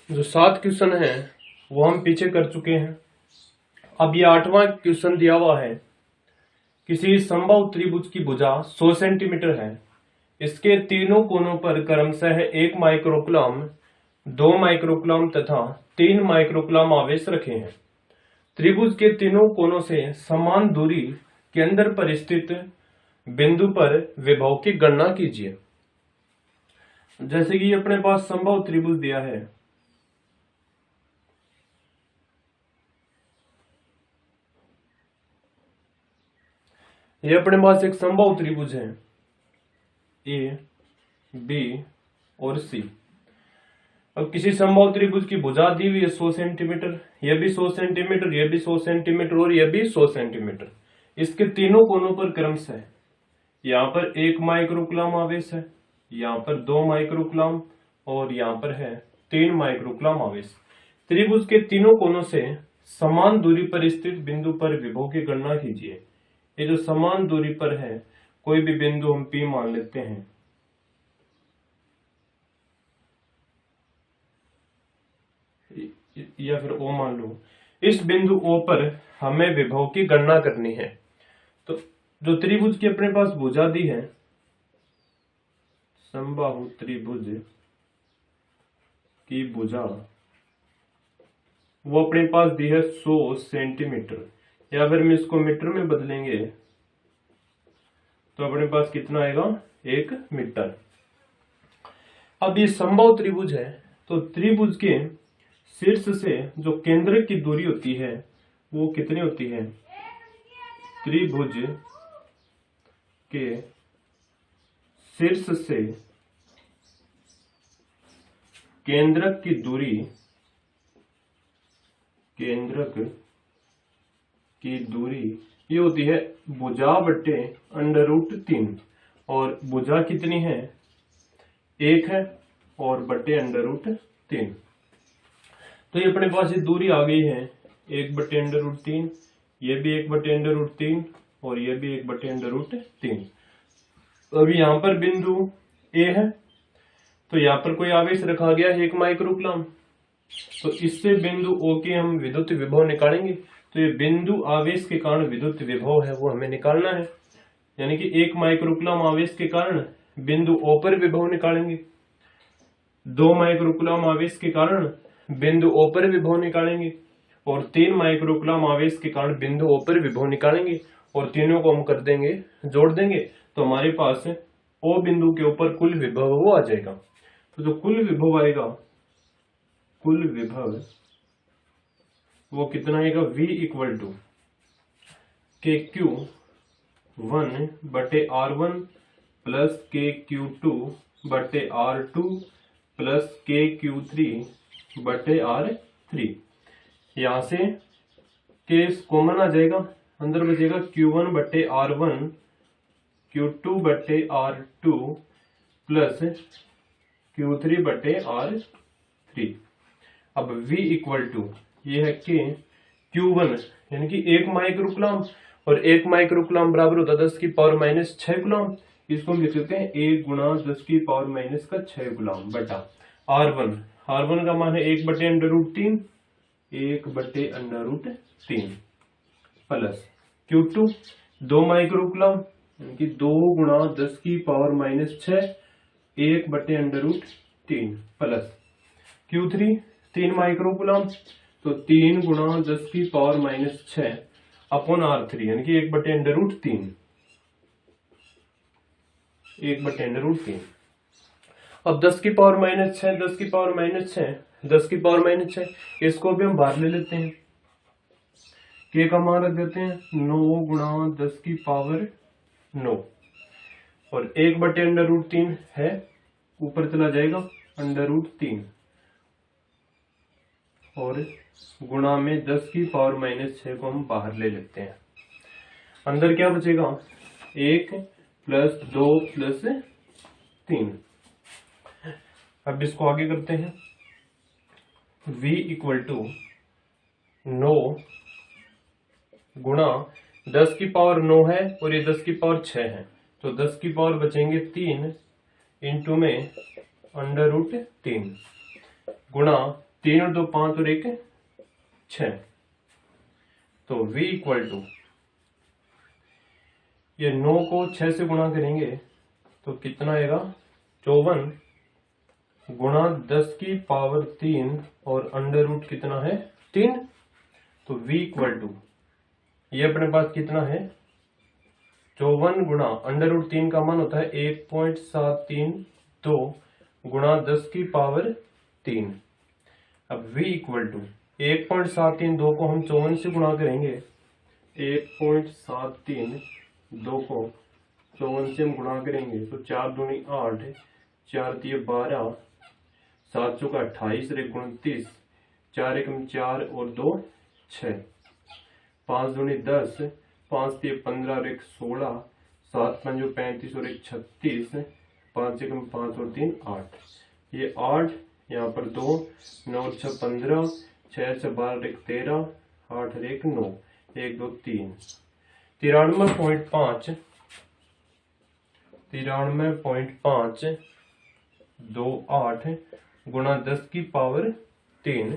जो 7 क्वेश्चन है वो हम पीछे कर चुके हैं। अब ये 8वां क्वेश्चन दिया हुआ है। किसी समबाहु त्रिभुज की भुजा 100 सेंटीमीटर है। इसके तीनों कोनों पर क्रमशः 1 माइक्रोकूलम, 2 माइक्रोकूलम तथा 3 माइक्रोकूलम आवेश रखे हैं। त्रिभुज के तीनों कोनों से समान दूरी के अंदर पर स्थित बिंदु पर विभव की गणना कीजिए। जैसे कि अपने पास समबाहु त्रिभुज दिया है, ये अपने पास एक समबाहु त्रिभुज है ए, बी और सी। अब किसी समबाहु त्रिभुज की भुजा दी हुई है 100 सेंटीमीटर, यह भी 100 सेंटीमीटर, यह भी 100 सेंटीमीटर और यह भी 100 सेंटीमीटर। इसके तीनों कोनों पर क्रमशः यहाँ पर 1 माइक्रोकूलम आवेश है, यहाँ पर 2 माइक्रोकूलम और यहाँ पर है 3 माइक्रोकूलम आवेश। त्रिभुज के तीनों कोनों से समान दूरी पर स्थित बिंदु पर विभव की गणना कीजिए। ये जो समान दूरी पर है, कोई भी बिंदु हम P मान लेते हैं, या फिर O मान लो। इस बिंदु O पर हमें विभव की गणना करनी है। तो जो त्रिभुज की अपने पास भुजा दी है, समबाहु त्रिभुज की भुजा, वो अपने पास दी है 100 सेंटीमीटर, या फिर हम इसको मीटर में बदलेंगे तो अपने पास कितना आएगा, 1 मीटर। अब ये समबाहु त्रिभुज है, तो त्रिभुज के शीर्ष से जो केंद्र की दूरी होती है वो कितनी होती है? त्रिभुज के शीर्ष से केंद्रक की दूरी, केंद्रक की दूरी ये होती है भुजा बटे √3, और भुजा कितनी है? 1 है, और बटे √3। तो ये अपने पास ये दूरी आ गई है 1 बटे √3, ये भी 1 बटे √3 और ये भी 1 बटे √3। अब यहाँ पर बिंदु A है, तो यहाँ पर कोई आवेश रखा गया है 1 माइक्रोकूलम, तो इससे बिंदु O के हम विद्युत विभव निकालेंगे। तो ये बिंदु आवेश के कारण विद्युत विभव है वो हमें निकालना है, यानी कि 1 माइक्रोकूलम आवेश के कारण बिंदु O पर विभव निकालेंगे, 2 माइक्रोकूलम आवेश के कारण बिंदु O पर विभव निकालेंगे, और 3 माइक्रोकूलम आवेश के कारण बिंदु O पर विभव निकालेंगे, और तीनों को हम कर देंगे, जोड़ देंगे, तो हमारे पास O बिंदु के ऊपर कुल विभव वो आ जाएगा। तो जो कुल विभव आएगा, कुल विभव वो कितना आएगा? V = KQ1 बटे R1 प्लस KQ2 बटे R2 प्लस KQ3 बटे R3। यहां से K कॉमन आ जाएगा, अंदर बचेगा Q1 बटे R1, Q2 बटे R2 प्लस Q3 बटे R3। अब V = ये है कि Q1 यानी कि 1 माइक्रोकूलम, और 1 माइक्रोकूलम बराबर होता है 10⁻6 कूलम। इसको हम लिख सकते हैं 1 × 10⁻6 कूलम बटा R1। R1 का मान है 1 बटे √3, 1 बटे √3 प्लस Q2 2 माइक्रोकूलम यानी कि 2 × 10⁻6, 1 बटे √3 प्लस Q3 3 माइक्रोकूलम, तो 3 × 10⁻6 अपॉन R3 यानी कि 1 बटे √3, 1 बटे √3। अब 10⁻6, 10⁻6, 10⁻6, इसको भी हम बाहर ले लेते हैं, K का मान रख देते हैं 9 × 10⁻9, और 1 बटे √3 है, ऊपर चला जाएगा √3, और गुणा में 10⁻6 को हम बाहर ले लेते हैं। अंदर क्या बचेगा? 1 + 2 + 3। अब इसको आगे करते हैं। V = 9 गुणा 10⁻9 है, और ये 10⁻6 है, तो 10 की पावर बचेंगे 3 इंटू में √3 गुणा 3 और 2 5 और 1 6। तो V इक्वल टू, ये 9 को 6 से गुणा करेंगे तो कितना आएगा, 54 गुणा 10 की पावर 3 और अंडर रूट कितना है 3। तो V इक्वल टू, ये अपने पास कितना है 54 गुणा अंडर रूट 3 का मान होता है 1.732 गुणा 10 की पावर 3। अब V इक्वल टू 1.732 को हम 54 से गुणा करेंगे, 1.732 को 54 से हम गुणा करेंगे तो 4 दूनी 8, 4 तिये 12, 7 चौका 28 और 1 29, 4 एकम 4 और 2 6, 5 दूनी 10, 5 तिये 15 और 1 16, 7 पंजो 35 और 1 36, 5 एकम 5 और 3 8, ये 8, यहाँ पर 2, 9 और 6 15, 6 से 12 और 1 13, 8 और 1 9, 1 2 3, 93.5 28 गुणा 10 की पावर 3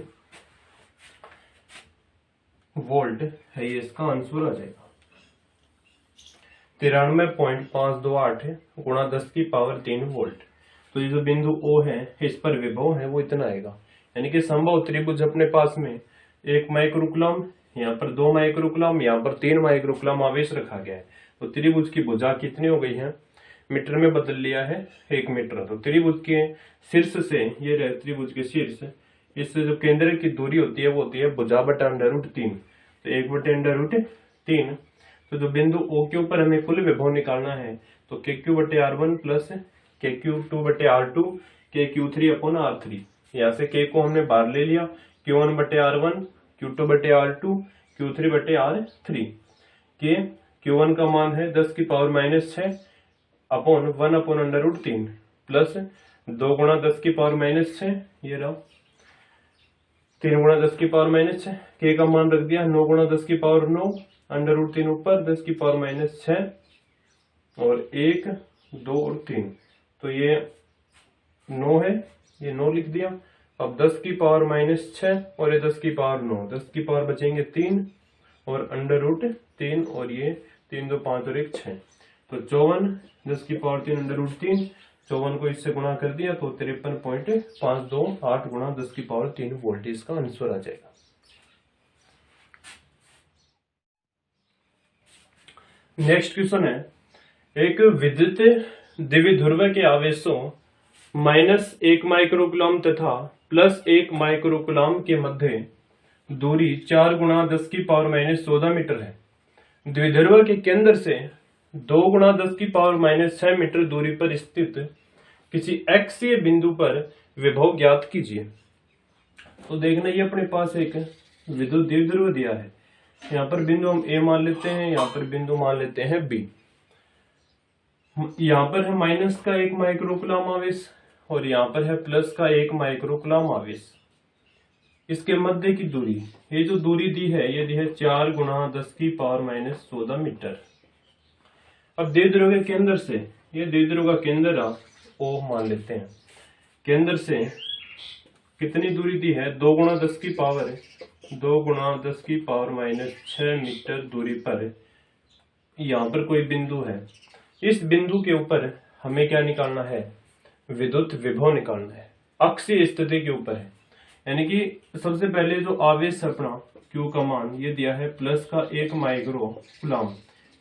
वोल्ट है, ये इसका आंसर आ जाएगा। 93.528 गुणा 10 की पावर 3 वोल्ट। तो ये जो बिंदु O है, इस पर विभव है वो इतना आएगा। यानी कि संभव त्रिभुज अपने पास में 1 माइक्रोकूलम, यहाँ पर 2 माइक्रोकूलम, यहाँ पर 3 माइक्रोकूलम आवेश रखा गया है। तो त्रिभुज की भुजा कितनी हो गई है, मीटर में बदल लिया है 1 मीटर। तो त्रिभुज के शीर्ष से, ये रहे त्रिभुज के शीर्ष, इससे जो केंद्र की दूरी होती है वो होती है भुजा बटा अंडर रूट 3। तो 1 बटे अंडर रूट 3। तो जो बिंदु O के ऊपर हमें कुल विभव निकालना है, तो KQ बटे R1 प्लस KQ2 बटे R2 KQ3 अपॉन R3। यहाँ से K को हमने बाहर ले लिया, Q1 बटे R1, Q2 बटे R2, Q3 बटे R3। के Q1 का मान है 10 की power -6 upon 1 upon under root 3 plus 2 गुणा 10 की पावर -6, ये रहा 3 गुणा 10 की पावर -6। K का मान रख दिया 9 गुणा 10 की पावर 9, अंडर रूट 3 ऊपर 10 की पावर -6 और 1 2 और 3। तो ये 9 है, ये 9 लिख दिया। अब 10 की पावर -6 और ये 10 की पावर 9, 10 की पावर बचेंगे 3 और अंडर रूट 3 और ये 3 2 5 और 1 6। तो 54 10 की पावर 3 अंडर रूट 3, 54 को इससे गुणा कर दिया तो 53.528 गुणा 10 की पावर 3 वोल्ट इसका आंसर आ जाएगा। नेक्स्ट क्वेश्चन है, एक विद्युत द्विध्रुव के आवेशों -1 माइक्रोकूलम तथा +1 माइक्रोकूलम के मध्य दूरी 4 गुणा 10 की पावर -14 मीटर है। द्विध्रुव के केंद्र से 2 गुणा 10 की पावर -6 मीटर दूरी पर स्थित किसी एक्सीय बिंदु पर विभव ज्ञात कीजिए। तो देखना, ये अपने पास एक विद्युत द्विध्रुव दिया है। यहाँ पर बिंदु हम A मान लेते हैं, यहाँ पर बिंदु मान लेते हैं B। यहाँ पर है -1 माइक्रोकूलम आवेश और यहाँ पर है +1 माइक्रोकूलम आवेश। इसके मध्य की दूरी, ये जो दूरी दी है ये दी है 4 गुणा 10 की पावर -14 मीटर। अब द्विध्रुव के केंद्र से, ये द्विध्रुव का केंद्र O मान लेते हैं, केंद्र से कितनी दूरी दी है, 2 गुणा 10 की पावर 6 मीटर दूरी पर यहाँ पर कोई बिंदु है। इस बिंदु के ऊपर हमें क्या निकालना है, विद्युत विभव निकालना है, अक्षीय स्थिति के ऊपर है। यानी कि सबसे पहले जो आवेश अपना Q का मान ये दिया है +1 माइक्रोकूलम,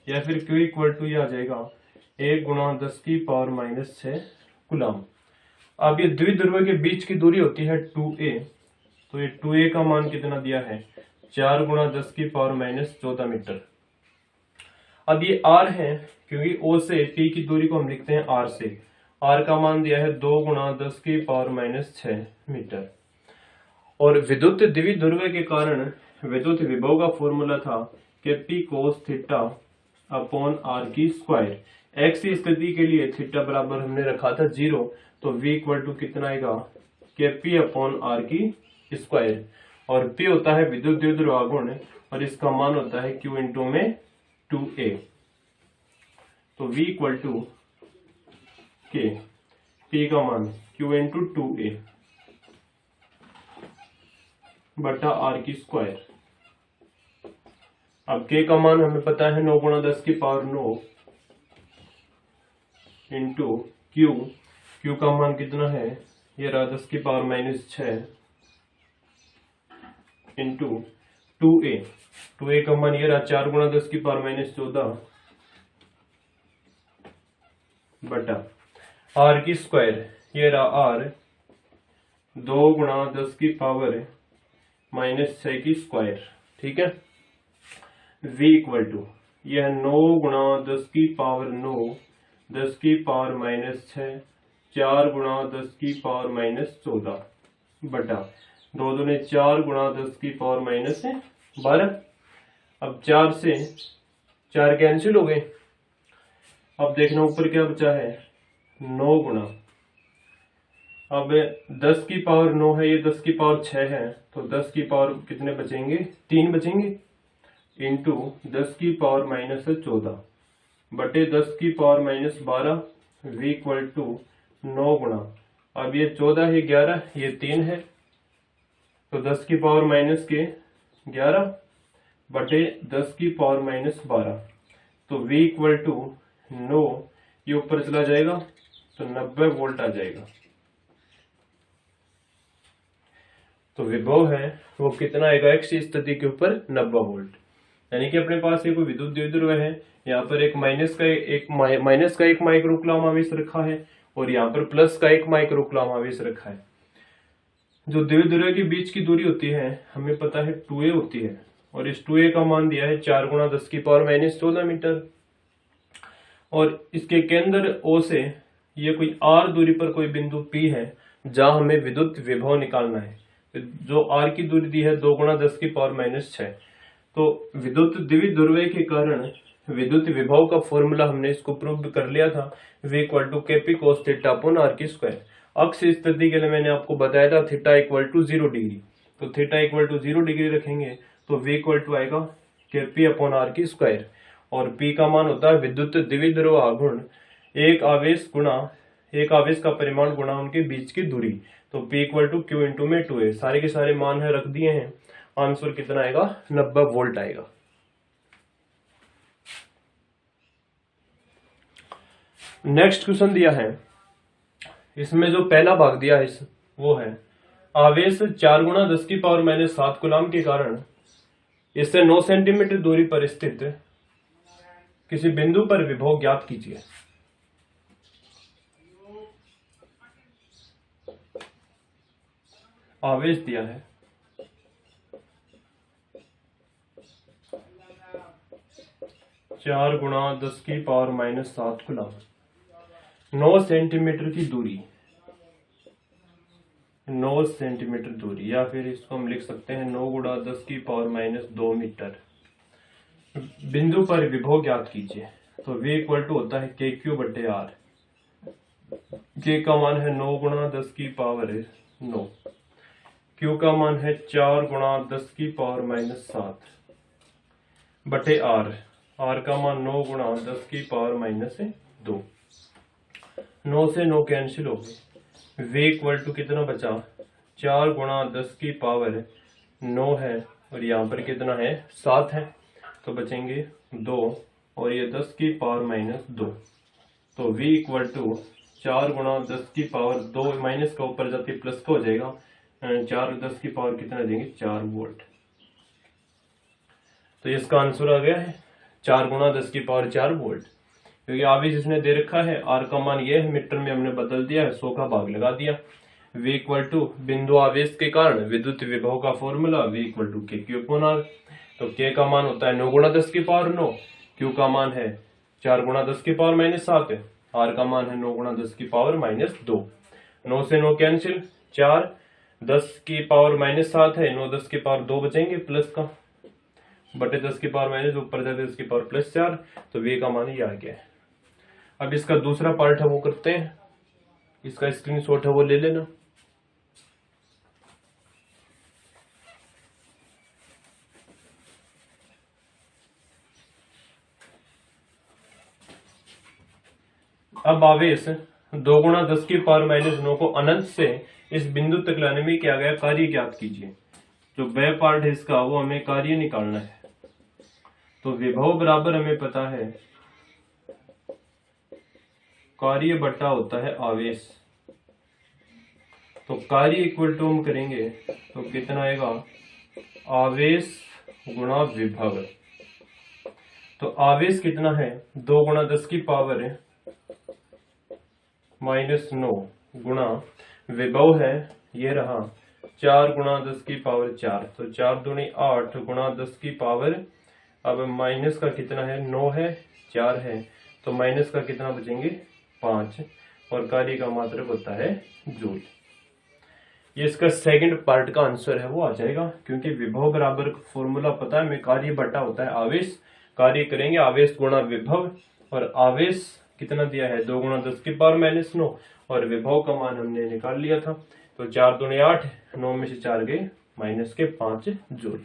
या फिर Q इक्वल टू ये आ जाएगा 1 गुणा 10 की पावर -6 कूलम। अब ये द्विध्रुव के बीच की दूरी होती है 2a, तो ये 2a का मान कितना दिया है, 4 गुणा 10 की पावर -14 मीटर। अब ये R है, क्योंकि O से P की दूरी को हम लिखते हैं R से, R का मान दिया है 2 गुणा 10 की पावर -6 मीटर। और विद्युत द्विध्रुव के कारण विद्युत विभव का फॉर्मूला था कि P cos theta upon R की स्क्वायर। एक्स की स्थिति के लिए थीटा बराबर हमने रखा था 0, तो V इक्वल टू कितना आएगा, कि P अपॉन R की स्क्वायर। और P होता है विद्युत द्विध्रुव आघूर्ण और इसका मान होता है Q इंटू में 2a। तो V इक्वल टू के P का मान Q इंटू 2a। बटा आर की स्क्वायर। अब के का मान हमें पता है 9 गुणा 10 की पावर 9 इंटू क्यू। क्यू का मान कितना है, ये रहा 10 की पावर -6 इंटू 2a। 2a का मान ये रहा 4 गुणा 10 की पावर -14 बटा आर की स्क्वायर। ये रहा आर 2 गुणा 10 की पावर -6 की स्क्वायर। ठीक है। v इक्वल टू यह 9 गुणा 10 की पावर 9 10 की पावर -6 4 गुणा 10 की पावर -14 बटा 2 दूने 4 गुणा 10 की पावर -12। अब 4 से 4 कैंसिल हो गए। अब देखना ऊपर क्या बचा है, 9 गुणा, अब 10 की पावर 9 है, ये 10 की पावर 6 है, तो 10 की पावर कितने बचेंगे, 3 बचेंगे इंटू 10 की पावर -14 बटे 10 की पावर -12 v इक्वल टू 9 गुणा, अब ये 14 है 11, ये 3 है, तो 10 की पावर -11 बटे 10 की पावर -12, तो v इक्वल टू 9, ये ऊपर चला जाएगा तो 90 वोल्ट आ जाएगा। तो विभव है वो कितना आएगा, x की स्थिति के ऊपर 90 वोल्ट। यानी कि अपने पास एक विद्युत द्विध्रुव है, यहाँ पर एक माइनस का एक माइक्रो कूलम आवेश रखा है और यहाँ पर प्लस का 1 माइक्रो कूलम आवेश रखा है। जो द्विध्रुव के बीच की दूरी होती है हमें पता है 2a होती है, और इस 2a का मान दिया है 4 गुणा 10 की पावर -14 मीटर। और इसके केंद्र O से ये कोई r दूरी पर कोई बिंदु P है जहां हमें विद्युत विभव निकालना है। जो r की दूरी दी है 2 गुणा 10 की पावर -6, तो विद्युत द्विध्रुव के कारण विद्युत विभव का फॉर्मूला हमने इसको प्रूव कर लिया था, v equal to KP cos theta upon r की स्क्वायर। अक्ष स्थिति के लिए मैंने आपको बताया था थीटा इक्वल टू 0 डिग्री, तो थीटा इक्वल टू 0 डिग्री रखेंगे तो v इक्वल टू आएगा KP अपॉन r की स्क्वायर, और P का मान होता है विद्युत द्विध्रुव आघूर्ण एक आवेश का परिमाण गुणा उनके बीच की दूरी। तो P equal to Q into में 2a, सारे के सारे मान है रख दिए हैं। आंसर कितना आएगा, 90 वोल्ट आएगा। नेक्स्ट क्वेश्चन दिया है, इसमें जो पहला भाग दिया है वो है आवेश 4 गुणा 10 की पावर -7 कूलम के कारण इससे 9 सेंटीमीटर दूरी पर स्थित किसी बिंदु पर विभव ज्ञात कीजिए। आवेश दिया है 4 गुणा 10 की पावर -7 कूलम, 9 सेंटीमीटर की दूरी, 9 सेंटीमीटर दूरी, या फिर इसको हम लिख सकते हैं 9 गुणा 10 की पावर -2 मीटर बिंदु पर विभव ज्ञात कीजिए। तो v इक्वल टू होता है KQ बटे R। K का मान है 9 गुणा 10 की पावर 9, Q का मान है 4 गुणा 10 की पावर -7 बटे R। R का मान 9 गुणा 10 की पावर -2। 9 से 9 कैंसिल हो गए। v इक्वल टू कितना बचा, 4 गुणा 10 की पावर 9 है और यहाँ पर कितना है 7 है, तो बचेंगे 2 और ये 10 की पावर -2। तो v इक्वल टू 4 गुणा 10 की पावर 2, माइनस का ऊपर जाके प्लस का हो जाएगा, 4 10 की पावर कितना देंगे 4 वोल्ट। तो इसका आंसर आ गया है 4 गुणा 10 की पावर 4 वोल्ट। क्योंकि आवेश इसने दे रखा है, r का मान ये है, मीटर में हमने बदल दिया है, 100 का भाग लगा दिया। v इक्वल टू बिंदु आवेश के कारण विद्युत विभव का formula v equal to KQ upon R। तो K का मान होता है 9 गुणा 10 की पावर 9, Q का मान है 4 गुणा 10 की पावर -7, R का मान है 9 गुणा 10 की पावर -2। 9 से 9 कैंसिल, 4 10 की पावर -7 है, 9 10 की पावर 2 बचेंगे प्लस का, बटे 10 की पावर माइनस ऊपर जाते 10 की पावर +4, तो v का मान ही आ गया है। अब इसका दूसरा पार्ट है वो करते हैं, इसका स्क्रीनशॉट है वो ले लेना। अब आवेश 2 गुणा 10 की पावर -9 को अनंत से इस बिंदु तक लाने में किया गया कार्य ज्ञात कीजिए। जो ब पार्ट है इसका वो हमें कार्य निकालना है। तो विभव बराबर हमें पता है कार्य बटा होता है आवेश। तो कार्य इक्वल टू हम करेंगे तो कितना आएगा, आवेश गुणा विभव। तो आवेश कितना है, 2 गुणा 10 की पावर है -9 गुणा विभव है ये रहा 4 गुणा 10 की पावर 4। तो 4 दूनी 8 गुणा 10 की पावर, अब माइनस का कितना है, 9 है 4 है, तो माइनस का कितना बचेंगे 5, और कार्य का मात्रक होता है जूल। ये इसका सेकंड पार्ट का आंसर है वो आ जाएगा, क्योंकि विभव बराबर फॉर्मूला पता है हमें, कार्य बटा होता है आवेश। कार्य करेंगे आवेश गुणा विभव, और आवेश कितना दिया है 2 गुणा 10 की पावर -9, और विभव का मान हमने निकाल लिया था। तो 4 दूनी 8, 9 में से 4 गए -5 जूल।